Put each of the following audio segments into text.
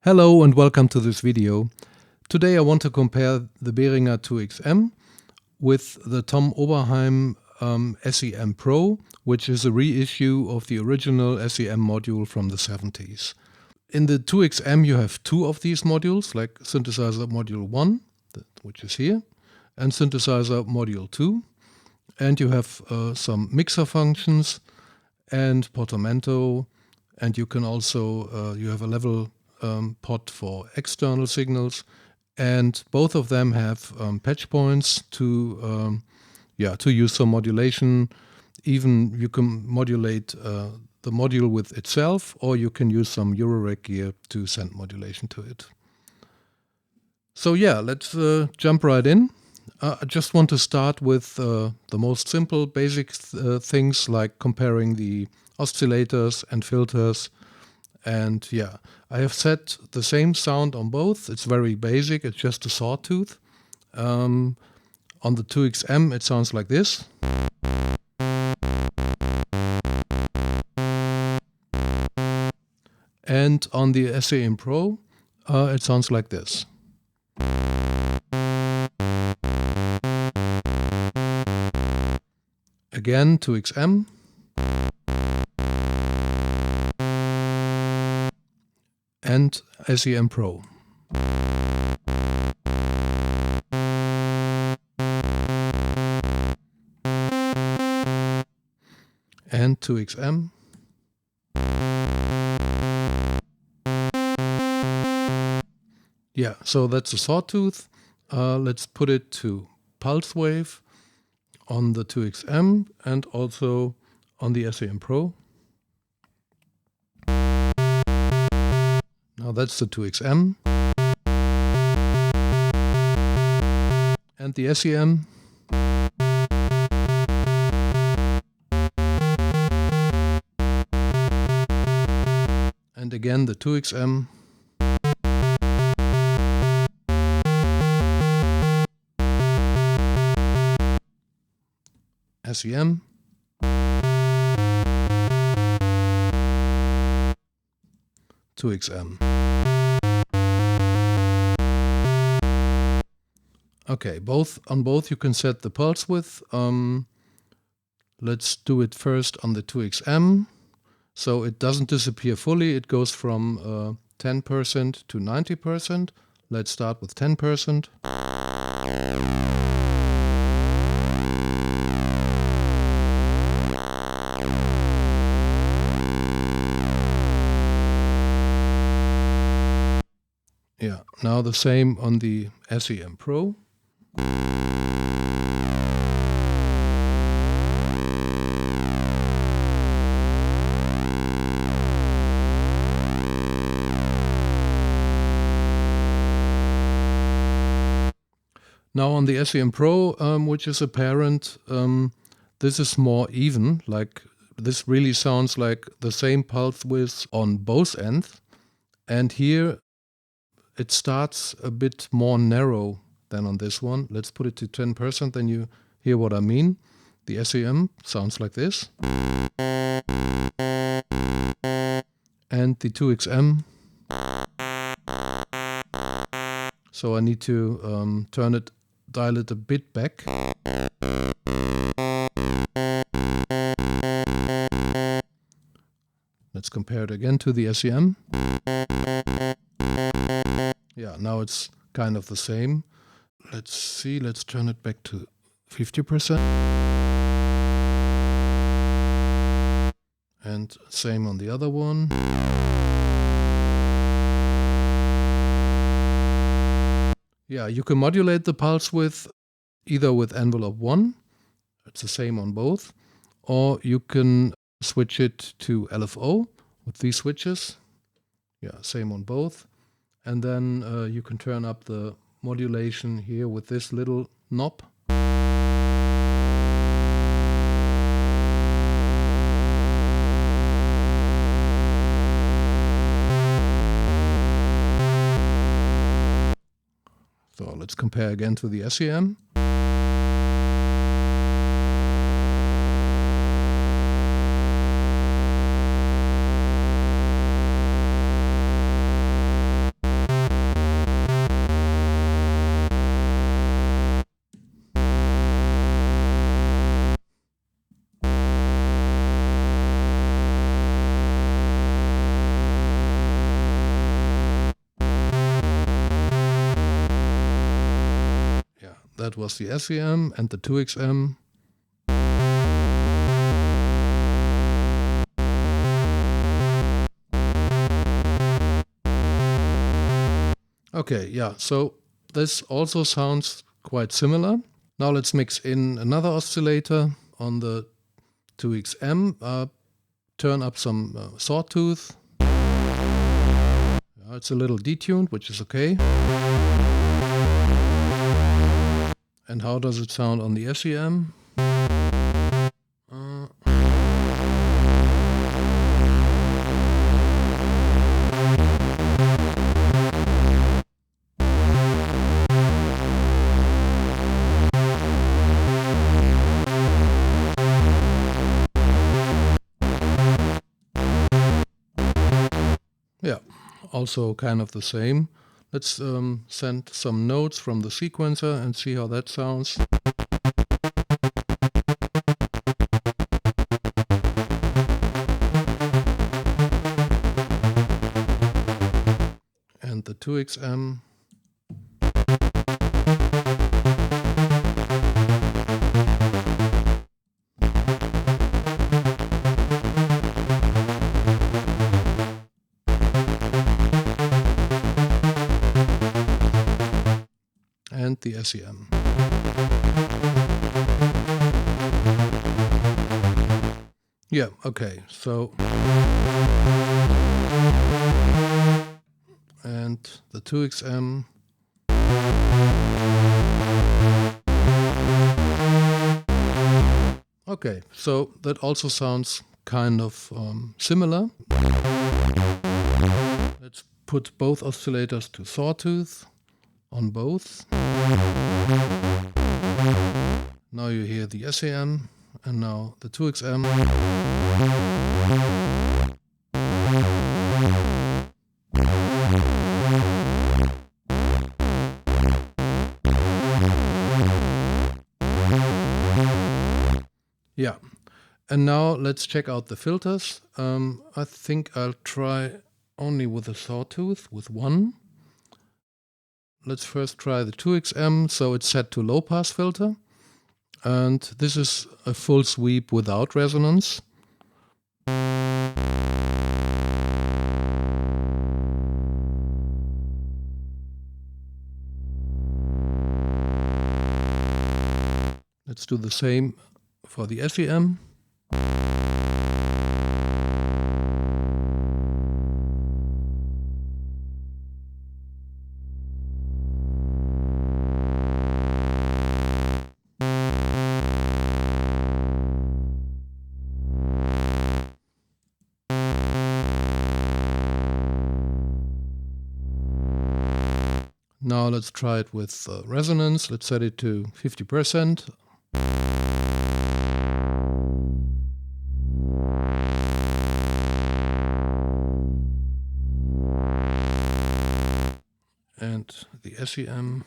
Hello and welcome to this video. Today I want to compare the Behringer 2XM with the Tom Oberheim SEM Pro, which is a reissue of the original SEM module from the 70s. In the 2XM you have two of these modules, like synthesizer module 1, which is here, and synthesizer module 2. And you have some mixer functions and portamento, and you can also, you have a level pot for external signals, and both of them have patch points to use some modulation. Even you can modulate the module with itself, or you can use some Eurorack gear to send modulation to it. So yeah, let's jump right in. I just want to start with the most simple, basic things like comparing the oscillators and filters. And yeah, I have set the same sound on both. It's very basic, it's just a sawtooth. On the 2XM it sounds like this. And on the SEM Pro it sounds like this. Again, 2XM. And SEM Pro. And 2XM. Yeah, so that's a sawtooth. Let's put it to pulse wave on the 2XM and also on the SEM Pro. Now that's the 2XM. And the SEM. And again the 2XM. SEM. To XM. Okay, on both you can set the pulse width. Let's do it first on the 2XM. So it doesn't disappear fully, it goes from 10% to 90%. Let's start with 10%. Yeah, now the same on the SEM Pro. Now on the SEM Pro, which is apparent, this is more even. Like this really sounds like the same pulse width on both ends. And here it starts a bit more narrow than on this one. Let's put it to 10%, then you hear what I mean. The SEM sounds like this. And the 2XM. So I need to dial it a bit back. Let's compare it again to the SEM. Yeah, now it's kind of the same. Let's see, let's turn it back to 50%. And same on the other one. Yeah, you can modulate the pulse width either with envelope 1, it's the same on both, or you can switch it to LFO with these switches. Yeah, same on both. And then you can turn up the modulation here with this little knob. So let's compare again to the SEM. that was the SEM, and the 2XM. Okay, yeah, so this also sounds quite similar. Now let's mix in another oscillator on the 2XM, turn up some sawtooth. It's a little detuned, which is okay. And how does it sound on the SEM? Yeah, also kind of the same. Let's send some notes from the sequencer and see how that sounds. And the 2XM. And the SEM. Yeah, okay, so and the 2XM. Okay, so that also sounds kind of similar. Let's put both oscillators to sawtooth on both. Now you hear the SEM and now the 2XM. Yeah, and now let's check out the filters. I think I'll try only with a sawtooth, with one. Let's first try the 2XM, so it's set to low pass filter. And this is a full sweep without resonance. Let's do the same for the SEM. Now let's try it with resonance. Let's set it to 50%. And the SEM.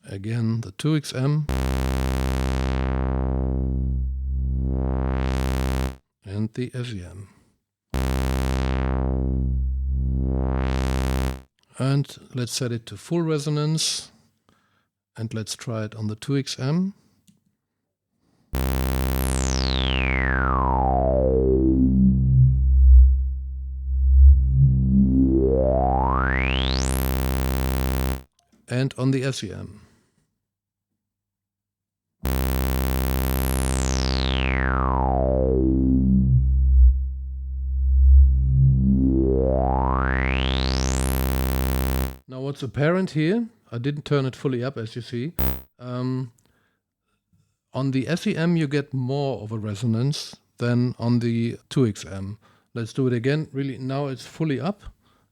Again, the 2XM. And the SEM. And let's set it to full resonance. And let's try it on the 2XM. And on the SEM. Now what's apparent here, I didn't turn it fully up as you see. On the SEM you get more of a resonance than on the 2XM. Let's do it again. Really, now it's fully up.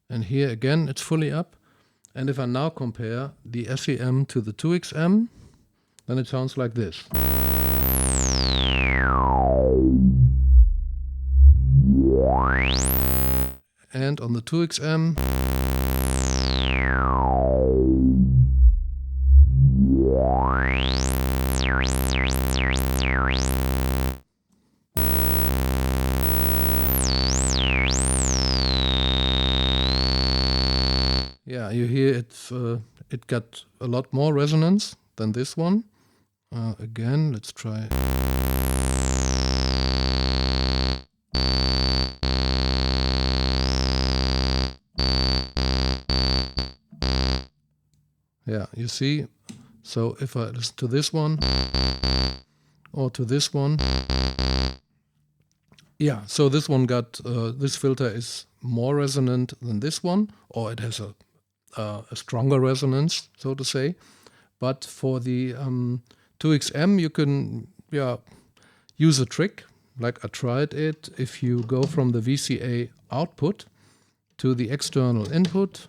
And here again it's fully up. And if I now compare the SEM to the 2XM, then it sounds like this. And on the 2XM, Yeah, you hear it got a lot more resonance than this one. Again, let's try. Yeah, you see. So if I listen to this one or to this one, yeah, so this one got, this filter is more resonant than this one, or it has a stronger resonance, so to say. But for the 2XM, you can use a trick, like I tried it. If you go from the VCA output to the external input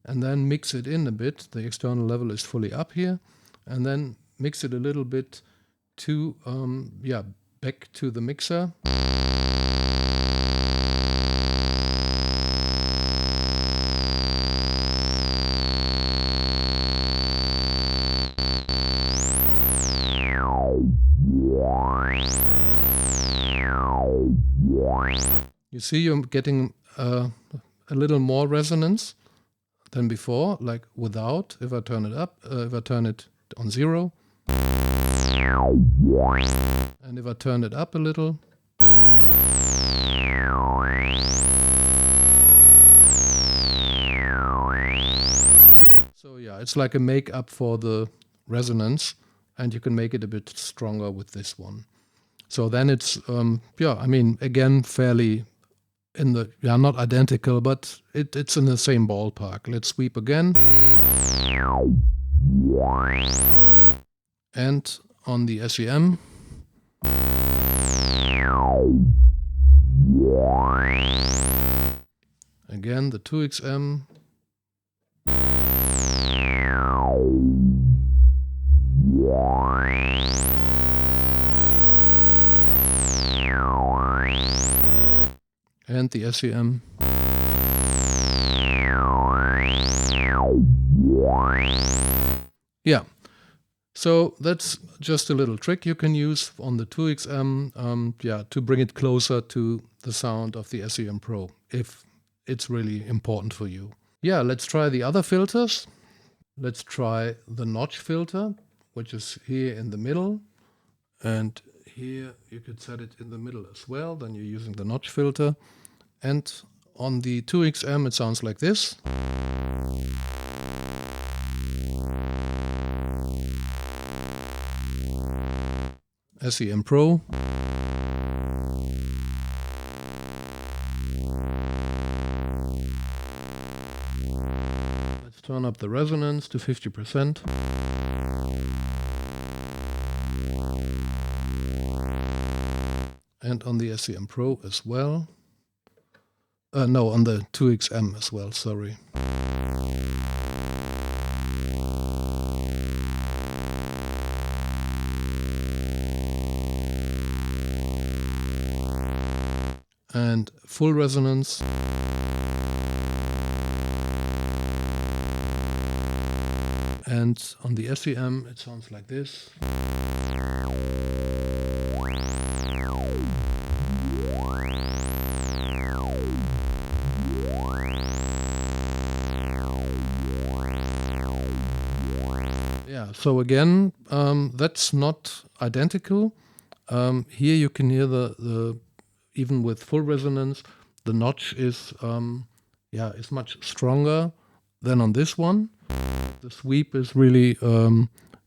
and then mix it in a bit, the external level is fully up here, and then mix it a little bit to, back to the mixer. You see, you're getting a little more resonance than before, like without. If I turn it up, if I turn it on 0, and if I turn it up a little, so yeah, it's like a make-up for the resonance, and you can make it a bit stronger with this one. So then it's, I mean, again, fairly in the, not identical, but it's in the same ballpark. Let's sweep again. And on the SEM. Again, the 2XM. And the SEM. Yeah, so that's just a little trick you can use on the 2XM to bring it closer to the sound of the SEM Pro, if it's really important for you. Yeah, let's try the other filters. Let's try the notch filter, which is here in the middle. And here you could set it in the middle as well, then you're using the notch filter. And on the 2XM it sounds like this. SEM Pro. Let's turn up the resonance to 50%. And on the SEM Pro as well. No, on the 2XM as well, sorry. And full resonance. And on the SEM it sounds like this. Yeah, so again, that's not identical. Here you can hear the even with full resonance, the notch is is much stronger than on this one. The sweep is really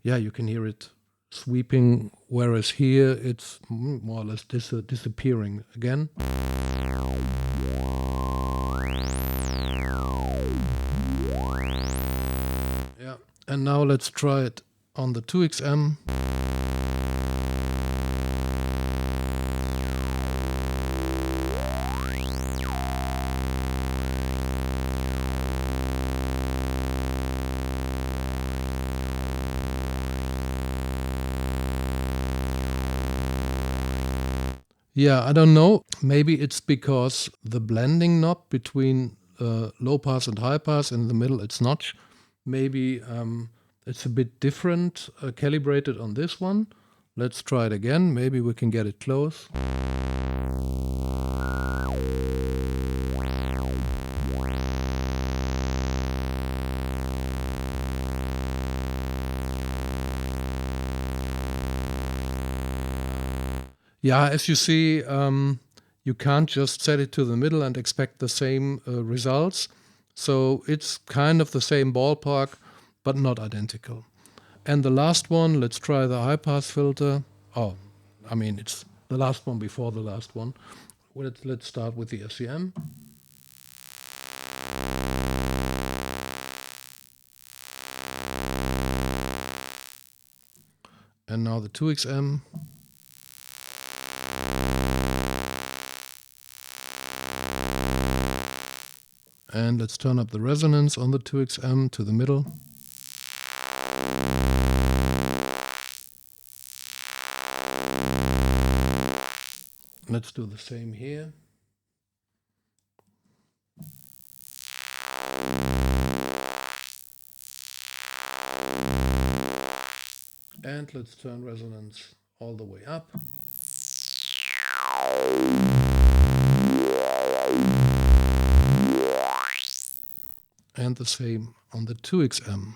you can hear it sweeping, whereas here it's more or less disappearing again. Yeah, and now let's try it on the 2XM. Yeah, I don't know. Maybe it's because the blending knob between low pass and high pass, in the middle it's notch. Maybe it's a bit different calibrated on this one. Let's try it again. Maybe we can get it close. Yeah, as you see, you can't just set it to the middle and expect the same results. So it's kind of the same ballpark, but not identical. And the last one, let's try the high-pass filter. Oh, I mean, it's the last one before the last one. Let's start with the SEM. And now the 2XM. And let's turn up the resonance on the 2XM to the middle. Let's do the same here. And let's turn resonance all the way up. And the same on the 2XM.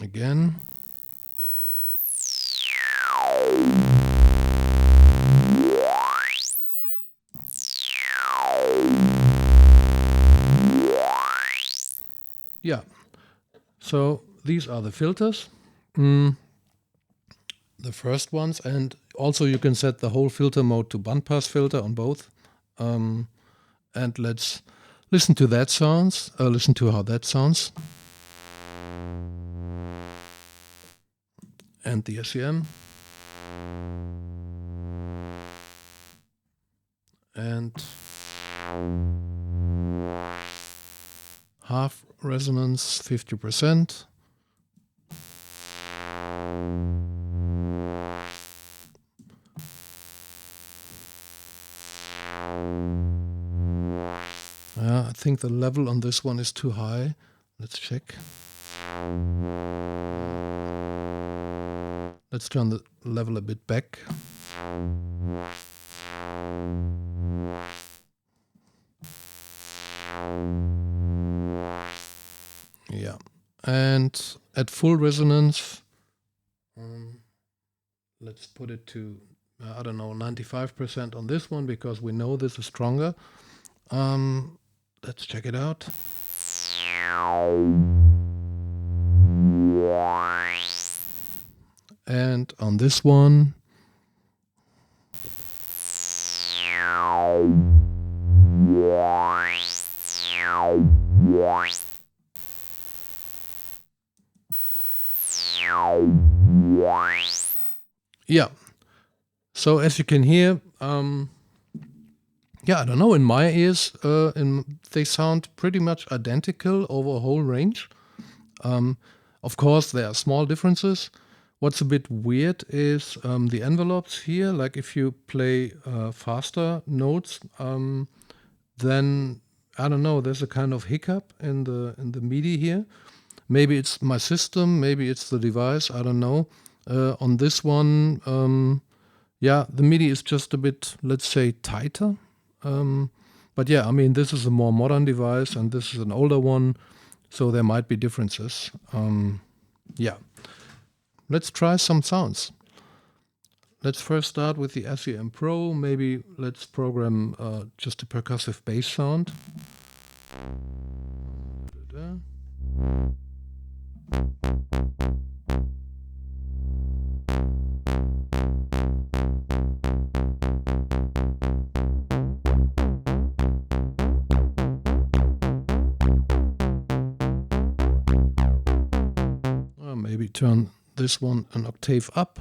Again. Yeah, so these are the filters, the first ones, and also you can set the whole filter mode to bandpass filter on both. And let's listen to that sounds. Listen to how that sounds. And the SEM. And half resonance, 50%. I think the level on this one is too high. Let's check. Let's turn the level a bit back. Yeah, and at full resonance, let's put it to, I don't know, 95% on this one, because we know this is stronger. Let's check it out. And on this one, yeah. So as you can hear, yeah, I don't know, in my ears, they sound pretty much identical over a whole range. Of course, there are small differences. What's a bit weird is the envelopes here. Like if you play faster notes, then I don't know, there's a kind of hiccup in the MIDI here. Maybe it's my system, maybe it's the device, I don't know. On this one, yeah, the MIDI is just a bit, let's say, tighter. But yeah, I mean, this is a more modern device and this is an older one, so there might be differences. Yeah, let's try some sounds. Let's first start with the SEM Pro. Maybe let's program just a percussive bass sound. Maybe turn this one an octave up.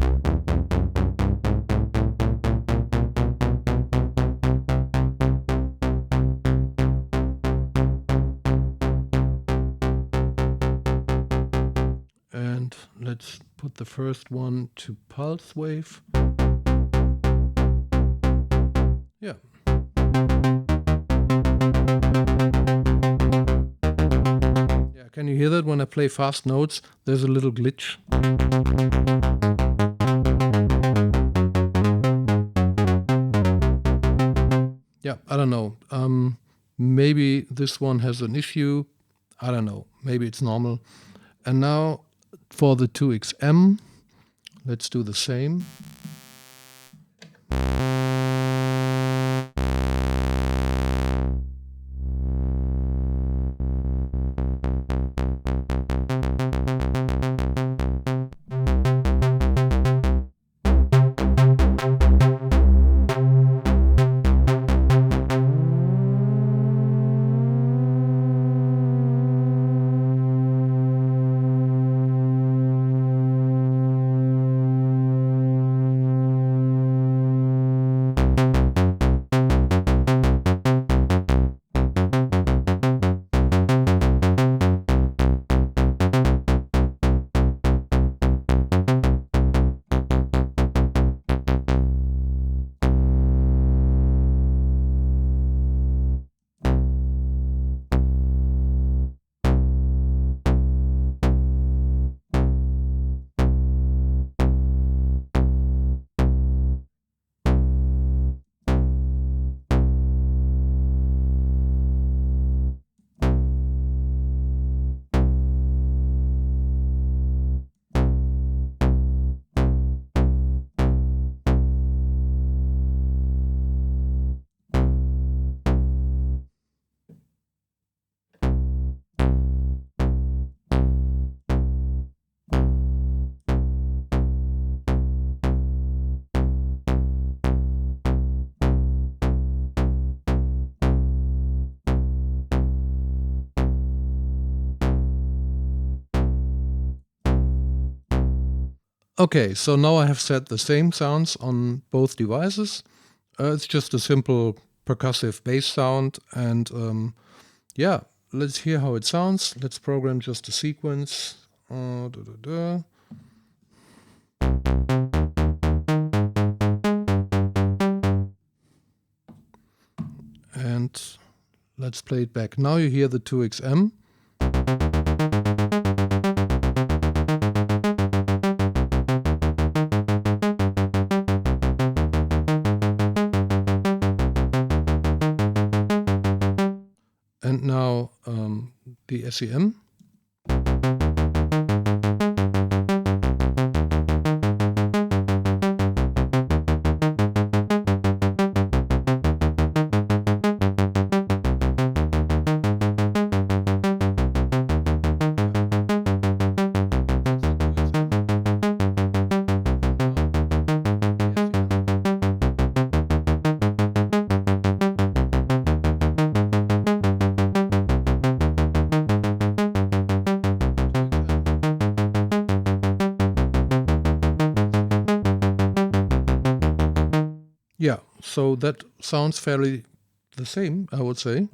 And let's put the first one to pulse wave. Yeah. Yeah, can you hear that when I play fast notes? There's a little glitch. Yeah. Yeah, I don't know. Maybe this one has an issue. I don't know. Maybe it's normal. And now for the 2XM, let's do the same. Okay, so now I have set the same sounds on both devices. It's just a simple percussive bass sound, and yeah, let's hear how it sounds. Let's program just a sequence. And let's play it back. Now you hear the 2XM. And now the SEM. Yeah, so that sounds fairly the same, I would say.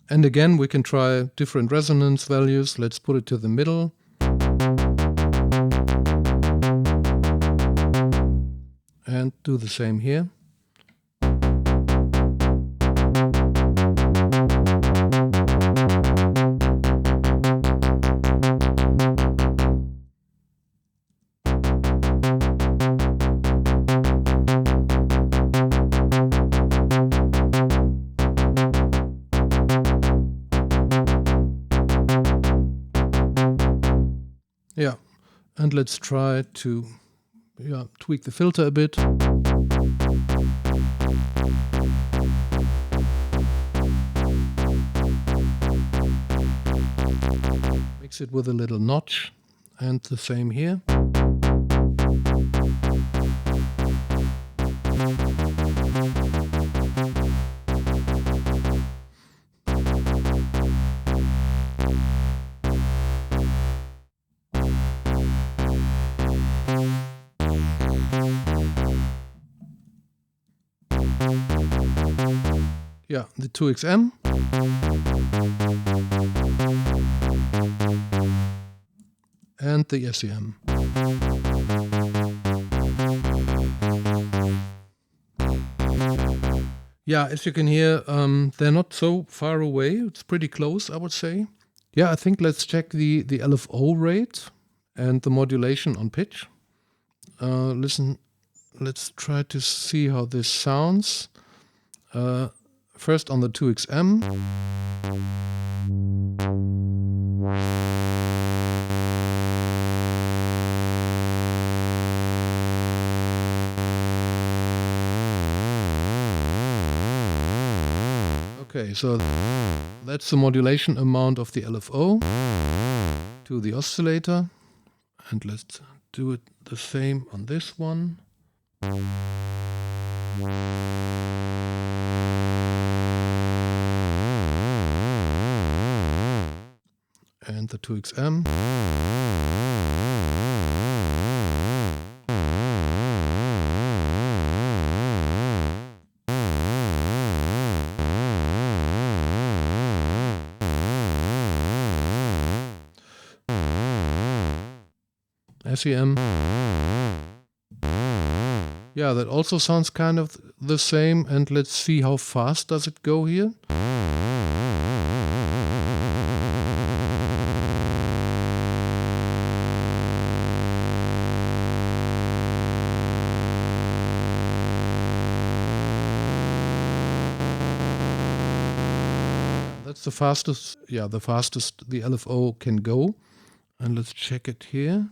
And again, we can try different resonance values. Let's put it to the middle. And do the same here. Yeah, and let's try to tweak the filter a bit. Mix it with a little notch, and the same here. Yeah, the 2XM. And the SEM. Yeah, as you can hear, they're not so far away. It's pretty close, I would say. Yeah, I think let's check the LFO rate and the modulation on pitch. Listen, let's try to see how this sounds. First on the 2XM. Okay, so that's the modulation amount of the LFO to the oscillator. And let's do it the same on this one. And the 2XM. SEM. Yeah, that also sounds kind of the same, and let's see how fast does it go here. That's the fastest, yeah, the fastest the LFO can go. And let's check it here.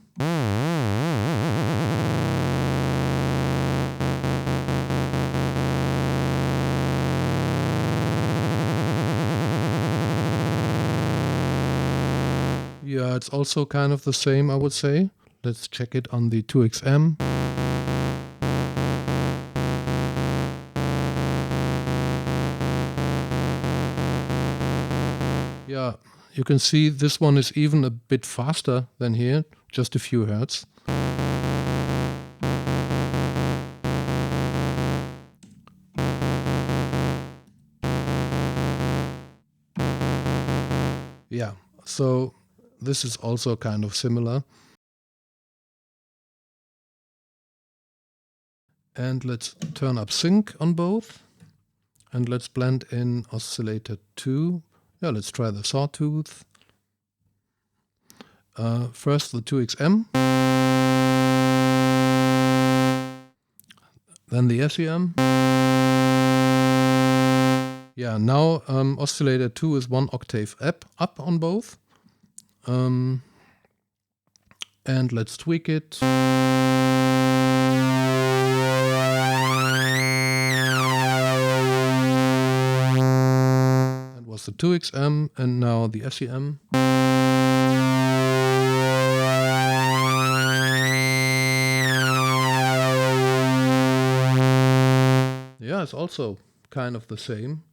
Yeah, it's also kind of the same, I would say. Let's check it on the 2XM. Yeah, you can see this one is even a bit faster than here, just a few hertz. Yeah, so this is also kind of similar. And let's turn up sync on both. And let's blend in oscillator 2. Yeah, let's try the sawtooth. First the 2XM. Then the SEM. Yeah, now oscillator 2 is 1 octave up on both. And let's tweak it. That was the 2XM, and now the SEM. Yeah, it's also kind of the same.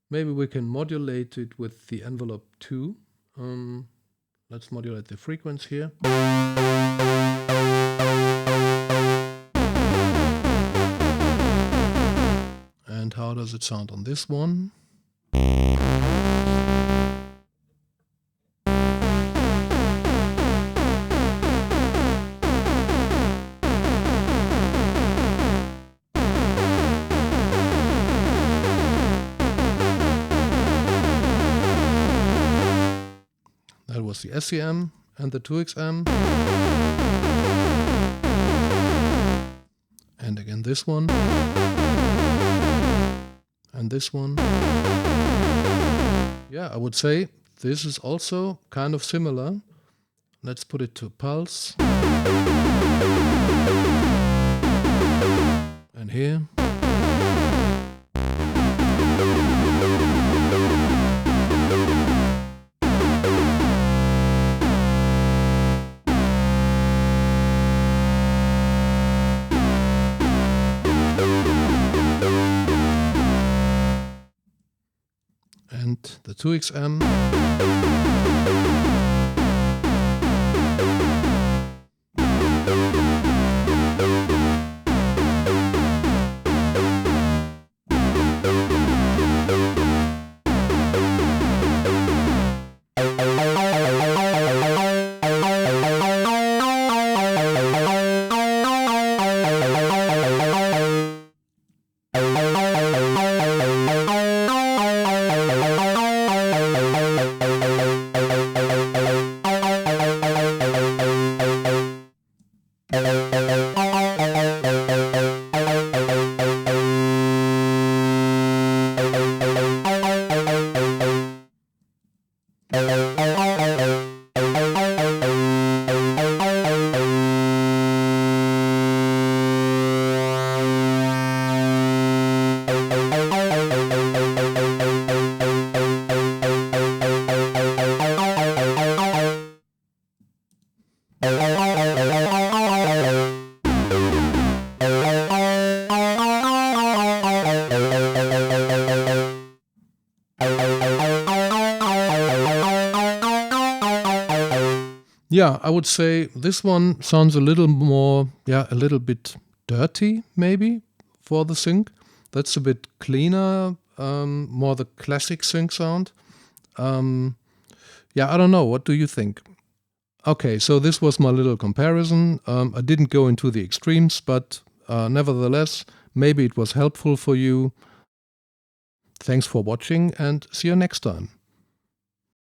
Maybe we can modulate it with the envelope 2. Let's modulate the frequency here. And how does it sound on this one? That was the SEM and the 2XM. And again this one. And this one. Yeah, I would say this is also kind of similar. Let's put it to pulse. And here. And the 2XM. Yeah, I would say this one sounds a little more, a little bit dirty maybe for the sync. That's a bit cleaner, more the classic sync sound. Yeah, I don't know. What do you think? Okay, so this was my little comparison. I didn't go into the extremes, but nevertheless, maybe it was helpful for you. Thanks for watching and see you next time.